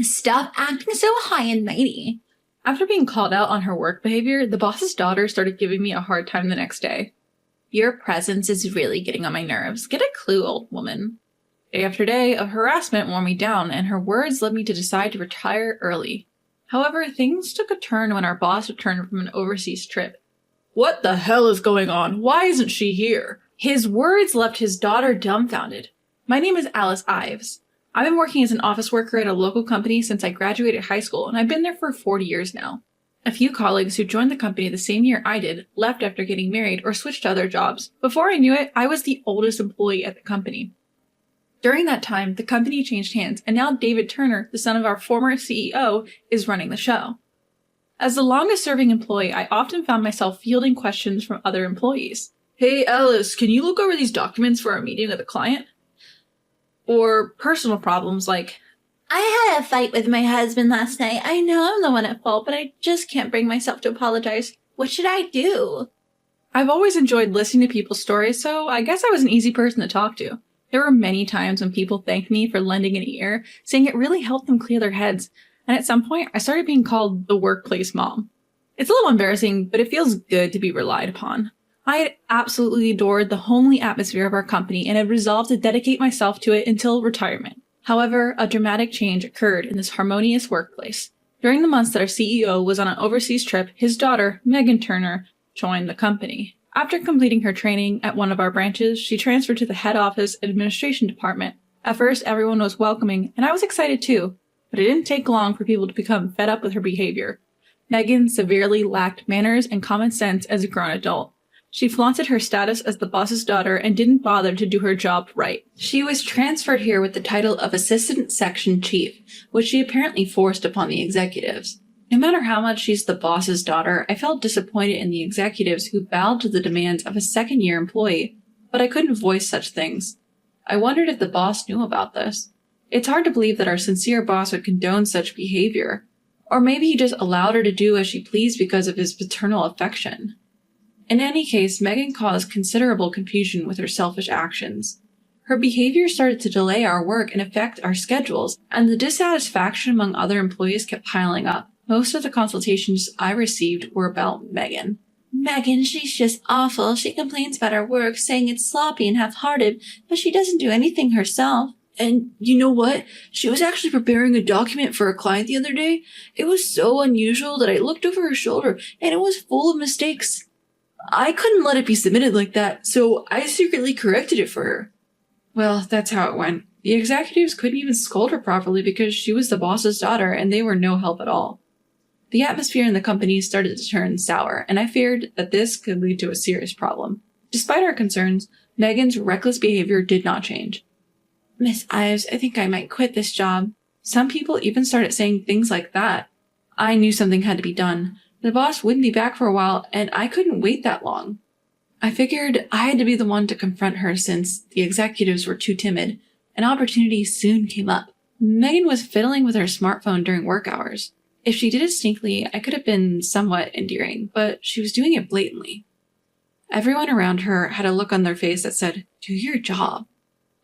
Stop acting so high and mighty. After being called out on her work behavior, the boss's daughter started giving me a hard time the next day. Your presence is really getting on my nerves. Get a clue, old woman. Day after day of harassment wore me down, and her words led me to decide to retire early. However, things took a turn when our boss returned from an overseas trip. "What the hell is going on? Why isn't she here?" His words left his daughter dumbfounded. My name is Alice Ives. I've been working as an office worker at a local company since I graduated high school, and I've been there for 40 years now. A few colleagues who joined the company the same year I did left after getting married or switched to other jobs. Before I knew it, I was the oldest employee at the company. During that time, the company changed hands, and now David Turner, the son of our former CEO, is running the show. As the longest-serving employee, I often found myself fielding questions from other employees. "Hey, Alice, can you look over these documents for our meeting with a client?" Or personal problems like, I had a fight with my husband last night. I know I'm the one at fault, but I just can't bring myself to apologize. What should I do? I've always enjoyed listening to people's stories, so I guess I was an easy person to talk to. There were many times when people thanked me for lending an ear, saying it really helped them clear their heads, and at some point I started being called the workplace mom. It's a little embarrassing, but it feels good to be relied upon. I had absolutely adored the homely atmosphere of our company and had resolved to dedicate myself to it until retirement. However, a dramatic change occurred in this harmonious workplace. During the months that our CEO was on an overseas trip, his daughter, Megan Turner, joined the company. After completing her training at one of our branches, she transferred to the head office administration department. At first, everyone was welcoming, and I was excited too, but it didn't take long for people to become fed up with her behavior. Megan severely lacked manners and common sense as a grown adult. She flaunted her status as the boss's daughter and didn't bother to do her job right. She was transferred here with the title of Assistant Section Chief, which she apparently forced upon the executives. No matter how much she's the boss's daughter, I felt disappointed in the executives who bowed to the demands of a second-year employee, but I couldn't voice such things. I wondered if the boss knew about this. It's hard to believe that our sincere boss would condone such behavior. Or maybe he just allowed her to do as she pleased because of his paternal affection. In any case, Megan caused considerable confusion with her selfish actions. Her behavior started to delay our work and affect our schedules, and the dissatisfaction among other employees kept piling up. Most of the consultations I received were about Megan. Megan, she's just awful. She complains about our work, saying it's sloppy and half-hearted, but she doesn't do anything herself. And you know what? She was actually preparing a document for a client the other day. It was so unusual that I looked over her shoulder, and it was full of mistakes. I couldn't let it be submitted like that, so I secretly corrected it for her. Well, that's how it went. The executives couldn't even scold her properly because she was the boss's daughter and they were no help at all. The atmosphere in the company started to turn sour, and I feared that this could lead to a serious problem. Despite our concerns, Megan's reckless behavior did not change. Miss Ives, I think I might quit this job. Some people even started saying things like that. I knew something had to be done. The boss wouldn't be back for a while, and I couldn't wait that long. I figured I had to be the one to confront her since the executives were too timid. An opportunity soon came up. Megan was fiddling with her smartphone during work hours. If she did it sneakily, I could have been somewhat endearing, but she was doing it blatantly. Everyone around her had a look on their face that said, "Do your job."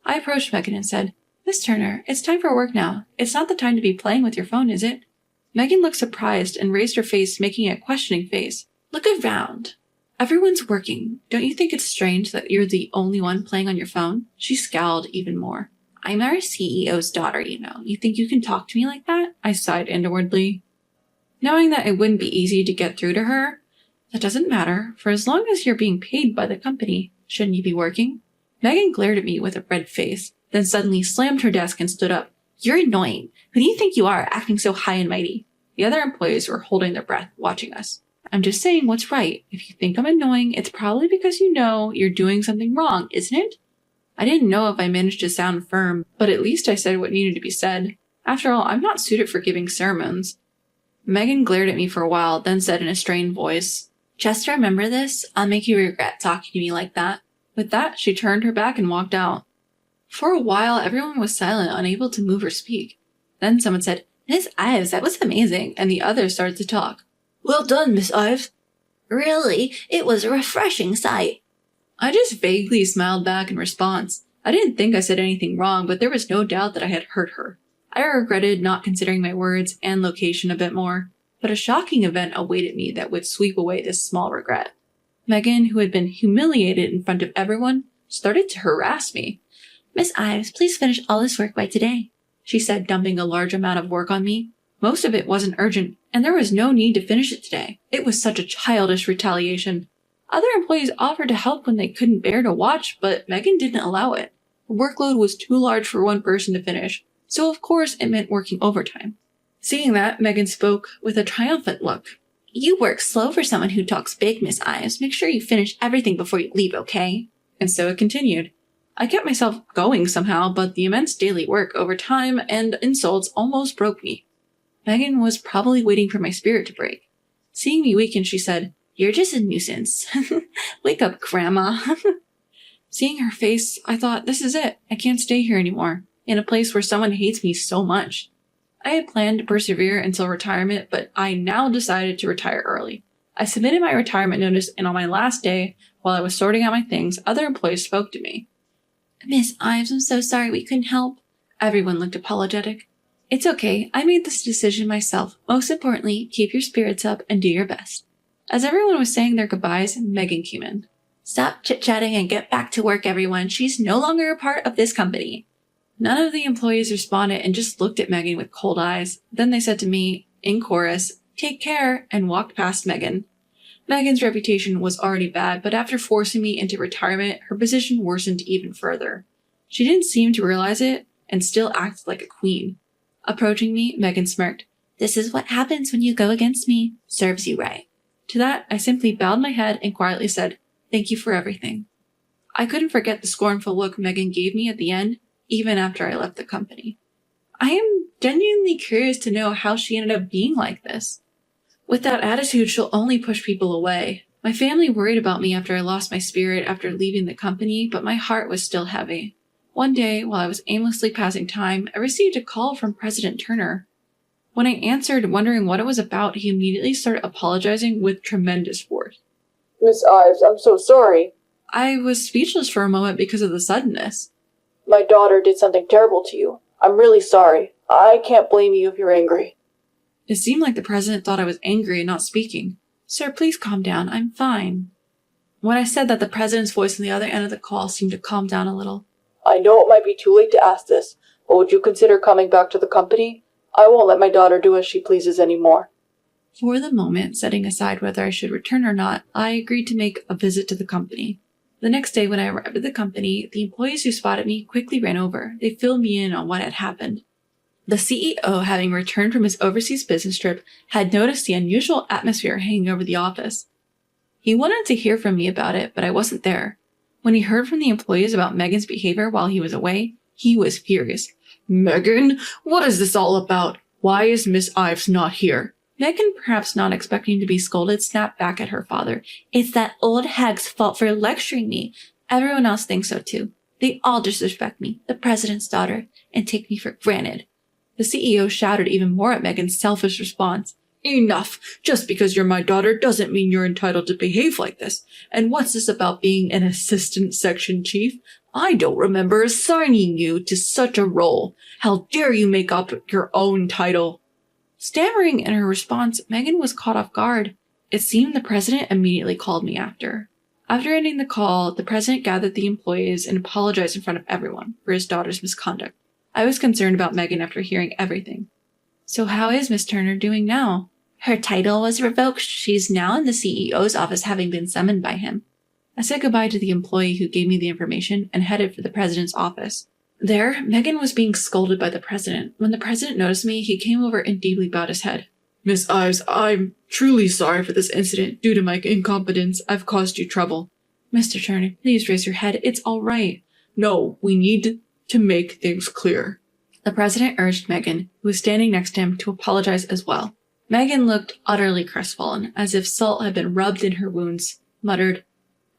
I approached Megan and said, "Miss Turner, it's time for work now. It's not the time to be playing with your phone, is it?" Megan looked surprised and raised her face, making a questioning face. Look around. Everyone's working. Don't you think it's strange that you're the only one playing on your phone? She scowled even more. I'm our CEO's daughter, you know. You think you can talk to me like that? I sighed inwardly. Knowing that it wouldn't be easy to get through to her, that doesn't matter, for as long as you're being paid by the company, shouldn't you be working? Megan glared at me with a red face, then suddenly slammed her desk and stood up. You're annoying. Who do you think you are, acting so high and mighty? The other employees were holding their breath, watching us. I'm just saying what's right. If you think I'm annoying, it's probably because you know you're doing something wrong, isn't it? I didn't know if I managed to sound firm, but at least I said what needed to be said. After all, I'm not suited for giving sermons. Megan glared at me for a while, then said in a strained voice, "Just remember this. I'll make you regret talking to me like that." With that, she turned her back and walked out. For a while, everyone was silent, unable to move or speak. Then someone said, "Miss Ives, that was amazing," and the others started to talk. "Well done, Miss Ives." "Really? It was a refreshing sight." I just vaguely smiled back in response. I didn't think I said anything wrong, but there was no doubt that I had hurt her. I regretted not considering my words and location a bit more, but a shocking event awaited me that would sweep away this small regret. Megan, who had been humiliated in front of everyone, started to harass me. Miss Ives, please finish all this work by today, she said, dumping a large amount of work on me. Most of it wasn't urgent, and there was no need to finish it today. It was such a childish retaliation. Other employees offered to help when they couldn't bear to watch, but Megan didn't allow it. The workload was too large for one person to finish, so of course it meant working overtime. Seeing that, Megan spoke with a triumphant look. You work slow for someone who talks big, Miss Ives. Make sure you finish everything before you leave, okay? And so it continued. I kept myself going somehow, but the immense daily work, overtime, and insults almost broke me. Megan was probably waiting for my spirit to break. Seeing me weaken, she said, "You're just a nuisance. Wake up, Grandma." Seeing her face, I thought, this is it. I can't stay here anymore, in a place where someone hates me so much. I had planned to persevere until retirement, but I now decided to retire early. I submitted my retirement notice, and on my last day, while I was sorting out my things, other employees spoke to me. Miss Ives, I'm so sorry we couldn't help. Everyone looked apologetic. It's okay. I made this decision myself. Most importantly, keep your spirits up and do your best. As everyone was saying their goodbyes, Megan came in. Stop chit-chatting and get back to work, everyone. She's no longer a part of this company. None of the employees responded and just looked at Megan with cold eyes. Then they said to me, in chorus, "Take care," and walked past Megan. Megan's reputation was already bad, but after forcing me into retirement, her position worsened even further. She didn't seem to realize it and still acted like a queen. Approaching me, Megan smirked. This is what happens when you go against me. Serves you right. To that, I simply bowed my head and quietly said, "Thank you for everything." I couldn't forget the scornful look Megan gave me at the end, even after I left the company. I am genuinely curious to know how she ended up being like this. With that attitude, she'll only push people away. My family worried about me after I lost my spirit after leaving the company, but my heart was still heavy. One day, while I was aimlessly passing time, I received a call from President Turner. When I answered, wondering what it was about, he immediately started apologizing with tremendous force. "Miss Ives, I'm so sorry. I was speechless for a moment because of the suddenness. My daughter did something terrible to you. I'm really sorry. I can't blame you if you're angry." It seemed like the president thought I was angry and not speaking. "Sir, please calm down. I'm fine." When I said that, the president's voice on the other end of the call seemed to calm down a little. "I know it might be too late to ask this, but would you consider coming back to the company? I won't let my daughter do as she pleases anymore." For the moment, setting aside whether I should return or not, I agreed to make a visit to the company. The next day when I arrived at the company, the employees who spotted me quickly ran over. They filled me in on what had happened. The CEO, having returned from his overseas business trip, had noticed the unusual atmosphere hanging over the office. He wanted to hear from me about it, but I wasn't there. When he heard from the employees about Megan's behavior while he was away, he was furious. "Megan, what is this all about? Why is Miss Ives not here?" Megan, perhaps not expecting to be scolded, snapped back at her father. It's that old hag's fault for lecturing me. Everyone else thinks so too. They all disrespect me, the president's daughter, and take me for granted. The CEO shouted even more at Megan's selfish response. "Enough! Just because you're my daughter doesn't mean you're entitled to behave like this. And what's this about being an assistant section chief? I don't remember assigning you to such a role. How dare you make up your own title?" Stammering in her response, Megan was caught off guard. It seemed the president immediately called me after. After ending the call, the president gathered the employees and apologized in front of everyone for his daughter's misconduct. I was concerned about Megan after hearing everything. "So how is Miss Turner doing now?" Her title was revoked. She's now in the CEO's office, having been summoned by him. I said goodbye to the employee who gave me the information and headed for the president's office. There, Megan was being scolded by the president. When the president noticed me, he came over and deeply bowed his head. "Miss Ives, I'm truly sorry for this incident. Due to my incompetence, I've caused you trouble." "Mr. Turner, please raise your head. It's all right." "No, we need to make things clear." The president urged Megan, who was standing next to him, to apologize as well. Megan looked utterly crestfallen, as if salt had been rubbed in her wounds, muttered,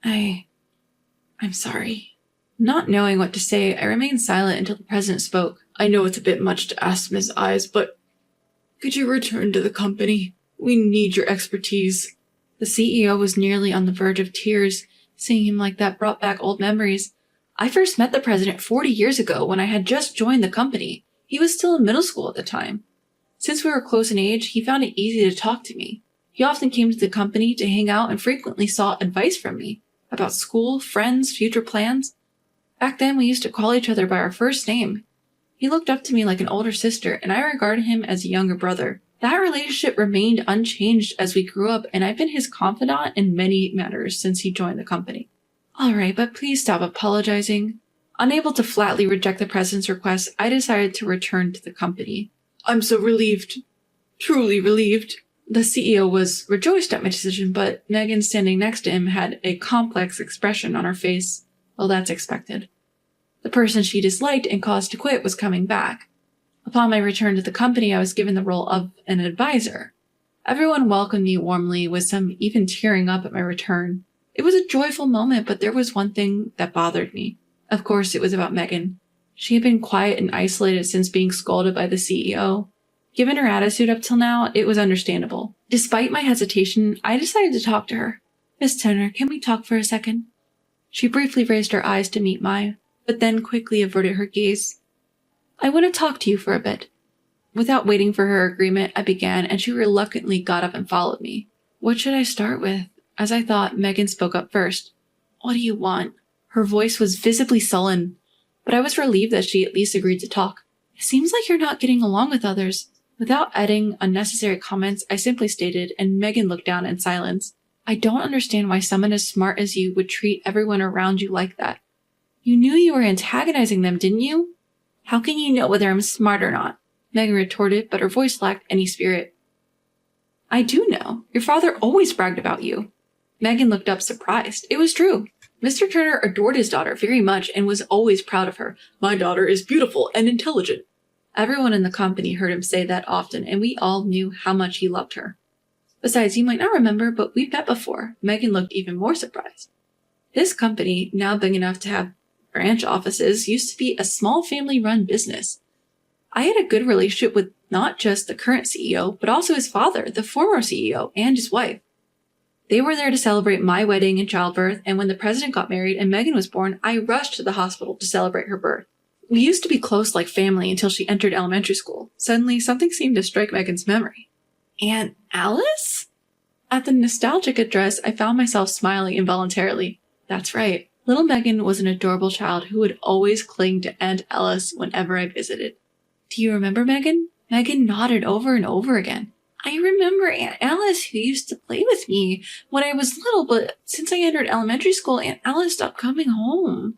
I'm sorry." Not knowing what to say, I remained silent until the president spoke. "I know it's a bit much to ask, Miss Ives, but could you return to the company? We need your expertise." The CEO was nearly on the verge of tears. Seeing him like that brought back old memories. I first met the president 40 years ago when I had just joined the company. He was still in middle school at the time. Since we were close in age, he found it easy to talk to me. He often came to the company to hang out and frequently sought advice from me about school, friends, future plans. Back then, we used to call each other by our first name. He looked up to me like an older sister, and I regarded him as a younger brother. That relationship remained unchanged as we grew up, and I've been his confidant in many matters since he joined the company. Alright, but please stop apologizing. Unable to flatly reject the president's request, I decided to return to the company. I'm so relieved. Truly relieved. The CEO was rejoiced at my decision, but Megan standing next to him had a complex expression on her face. Well, that's expected. The person she disliked and caused to quit was coming back. Upon my return to the company, I was given the role of an advisor. Everyone welcomed me warmly, with some even tearing up at my return. It was a joyful moment, but there was one thing that bothered me. Of course, it was about Megan. She had been quiet and isolated since being scolded by the CEO. Given her attitude up till now, it was understandable. Despite my hesitation, I decided to talk to her. Miss Turner, can we talk for a second? She briefly raised her eyes to meet mine, but then quickly averted her gaze. I want to talk to you for a bit. Without waiting for her agreement, I began, and she reluctantly got up and followed me. What should I start with? As I thought, Megan spoke up first. What do you want? Her voice was visibly sullen, but I was relieved that she at least agreed to talk. It seems like you're not getting along with others. Without adding unnecessary comments, I simply stated, and Megan looked down in silence. I don't understand why someone as smart as you would treat everyone around you like that. You knew you were antagonizing them, didn't you? How can you know whether I'm smart or not? Megan retorted, but her voice lacked any spirit. I do know. Your father always bragged about you. Megan looked up surprised. It was true. Mr. Turner adored his daughter very much and was always proud of her. My daughter is beautiful and intelligent. Everyone in the company heard him say that often, and we all knew how much he loved her. Besides, you might not remember, but we've met before. Megan looked even more surprised. This company, now big enough to have branch offices, used to be a small family-run business. I had a good relationship with not just the current CEO, but also his father, the former CEO, and his wife. They were there to celebrate my wedding and childbirth, and when the president got married and Megan was born, I rushed to the hospital to celebrate her birth. We used to be close like family until she entered elementary school. Suddenly, something seemed to strike Megan's memory. Aunt Alice? At the nostalgic address, I found myself smiling involuntarily. That's right. Little Megan was an adorable child who would always cling to Aunt Alice whenever I visited. Do you remember Megan? Megan nodded over and over again. I remember Aunt Alice, who used to play with me when I was little, but since I entered elementary school, Aunt Alice stopped coming home.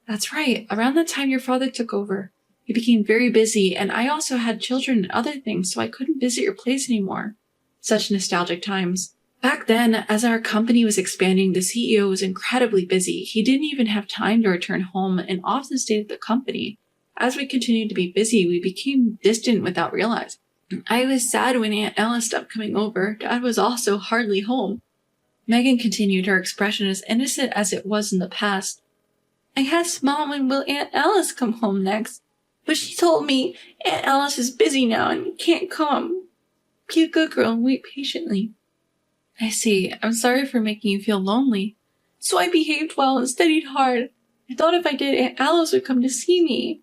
That's right. Around that time, your father took over. He became very busy, and I also had children and other things, so I couldn't visit your place anymore. Such nostalgic times. Back then, as our company was expanding, the CEO was incredibly busy. He didn't even have time to return home and often stayed at the company. As we continued to be busy, we became distant without realizing. I was sad when Aunt Alice stopped coming over. Dad was also hardly home. Megan continued, her expression as innocent as it was in the past. I asked Mom when will Aunt Alice come home next, but she told me Aunt Alice is busy now and can't come. Be a good girl and wait patiently. I see. I'm sorry for making you feel lonely. So I behaved well and studied hard. I thought if I did, Aunt Alice would come to see me.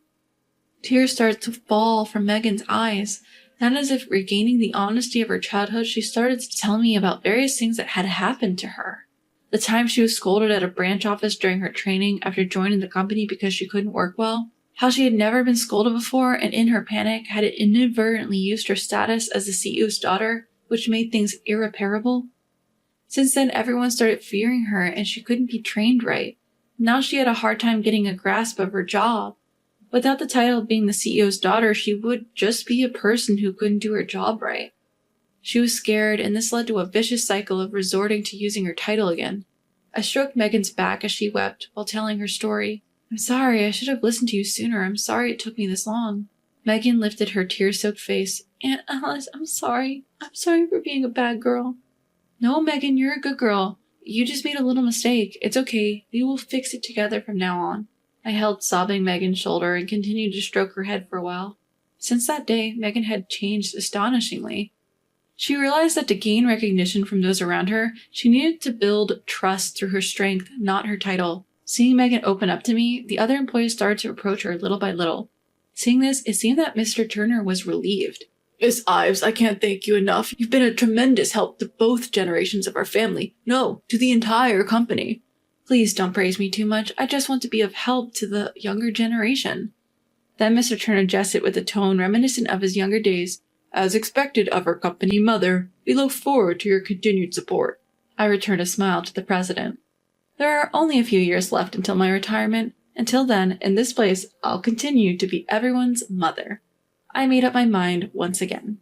Tears started to fall from Megan's eyes. Then, as if regaining the honesty of her childhood, she started to tell me about various things that had happened to her. The time she was scolded at a branch office during her training after joining the company because she couldn't work well. How she had never been scolded before and in her panic had inadvertently used her status as the CEO's daughter, which made things irreparable. Since then, everyone started fearing her and she couldn't be trained right. Now she had a hard time getting a grasp of her job. Without the title of being the CEO's daughter, she would just be a person who couldn't do her job right. She was scared, and this led to a vicious cycle of resorting to using her title again. I stroked Megan's back as she wept while telling her story. I'm sorry, I should have listened to you sooner. I'm sorry it took me this long. Megan lifted her tear-soaked face. Aunt Alice, I'm sorry. I'm sorry for being a bad girl. No, Megan, you're a good girl. You just made a little mistake. It's okay. We will fix it together from now on. I held sobbing Megan's shoulder and continued to stroke her head for a while. Since that day, Megan had changed astonishingly. She realized that to gain recognition from those around her, she needed to build trust through her strength, not her title. Seeing Megan open up to me, the other employees started to approach her little by little. Seeing this, it seemed that Mr. Turner was relieved. Miss Ives, I can't thank you enough. You've been a tremendous help to both generations of our family. No, to the entire company. Please don't praise me too much. I just want to be of help to the younger generation. Then Mr. Turner jested with a tone reminiscent of his younger days. As expected of our company mother, we look forward to your continued support. I returned a smile to the president. There are only a few years left until my retirement. Until then, in this place, I'll continue to be everyone's mother. I made up my mind once again.